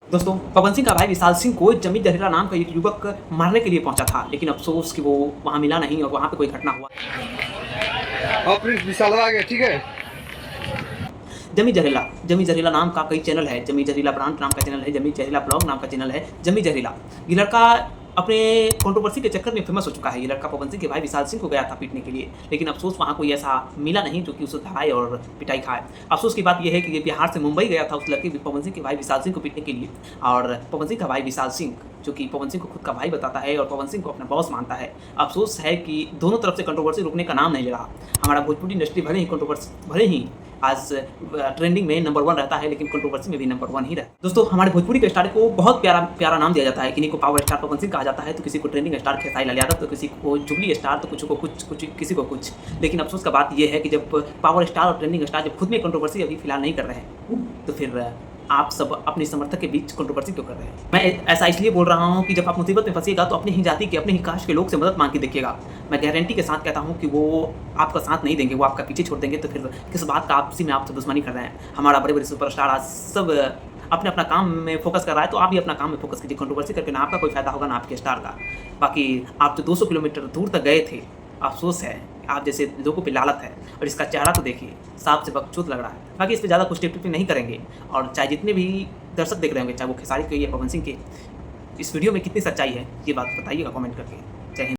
दोस्तों, पवन सिंह का भाई विशाल सिंह को जमी जहरीला नाम का एक युवक मारने के लिए पहुंचा था, लेकिन अफसोस कि वो वहां मिला नहीं और वहां पे कोई घटना हुआ। विशाल आ गया, ठीक है। जमी जहरीला नाम का कई चैनल है। जमी जहरीला ब्रांड नाम का चैनल है, जमी जहरीला ब्लॉग नाम का चैनल है। जमी जहरीला ये लड़का अपने कंट्रोवर्सी के चक्कर में फेमस हो चुका है। ये लड़का पवन सिंह के भाई विशाल सिंह को गया था पीटने के लिए, लेकिन अफसोस वहाँ कोई ऐसा मिला नहीं जो कि उसे धराए और पिटाई खाए। अफसोस की बात यह है कि ये बिहार से मुंबई गया था उस लड़के पवन सिंह के भाई विशाल सिंह को पीटने के लिए, और पवन सिंह का भाई विशाल सिंह जो कि पवन सिंह को खुद का भाई बताता है और पवन सिंह को अपना बॉस मानता है। अफसोस है कि दोनों तरफ से कंट्रोवर्सी रुकने का नाम नहीं ले रहा। हमारा भोजपुरी इंडस्ट्री भले ही आज ट्रेंडिंग में नंबर 1 रहता है, लेकिन कंट्रोवर्सी में भी नंबर 1 ही रहता है। दोस्तों, हमारे भोजपुरी के स्टार को बहुत प्यारा नाम दिया जाता है। किसी को पावर स्टार पवन सिंह कहा जाता है, तो किसी को ट्रेंडिंग स्टार खेसारी लाल यादव, तो किसी को जुबली स्टार, तो किसी को कुछ। लेकिन अफसोस का बात यह है कि जब पावर स्टार और ट्रेंडिंग स्टार जब खुद में कंट्रोवर्सी अभी फिलहाल नहीं कर रहे हैं, तो फिर आप सब अपने समर्थक के बीच कंट्रोवर्सी क्यों कर रहे हैं? मैं ऐसा इसलिए बोल रहा हूँ कि जब आप मुसीबत में फंसिएगा तो अपनी ही जाति के, अपने ही कास्ट के लोग से मदद मांग के देखिएगा। मैं गारंटी के साथ कहता हूँ कि वो आपका साथ नहीं देंगे, वो आपका पीछे छोड़ देंगे। तो फिर किस बात का आपसी में आप सब दुश्मनी कर रहे हैं? हमारा बड़े सुपरस्टार आज सब अपने अपना काम में फोकस कर रहा है, तो आप भी अपना काम में फोकस कीजिए। कंट्रोवर्सी करके ना आपका कोई फायदा होगा ना आपके स्टार का। बाकी आप तो 200 किलोमीटर दूर तक गए थे। अफसोस है, आप जैसे लोगों पे लालत है, और इसका चेहरा तो देखिए, साफ से बकचोद लग रहा है। बाकी इस पर ज़्यादा कुछ टिप्पणी नहीं करेंगे। और चाहे जितने भी दर्शक देख रहे होंगे, चाहे वो खेसारी के या पवन सिंह के, इस वीडियो में कितनी सच्चाई है ये बात बताइएगा कमेंट करके।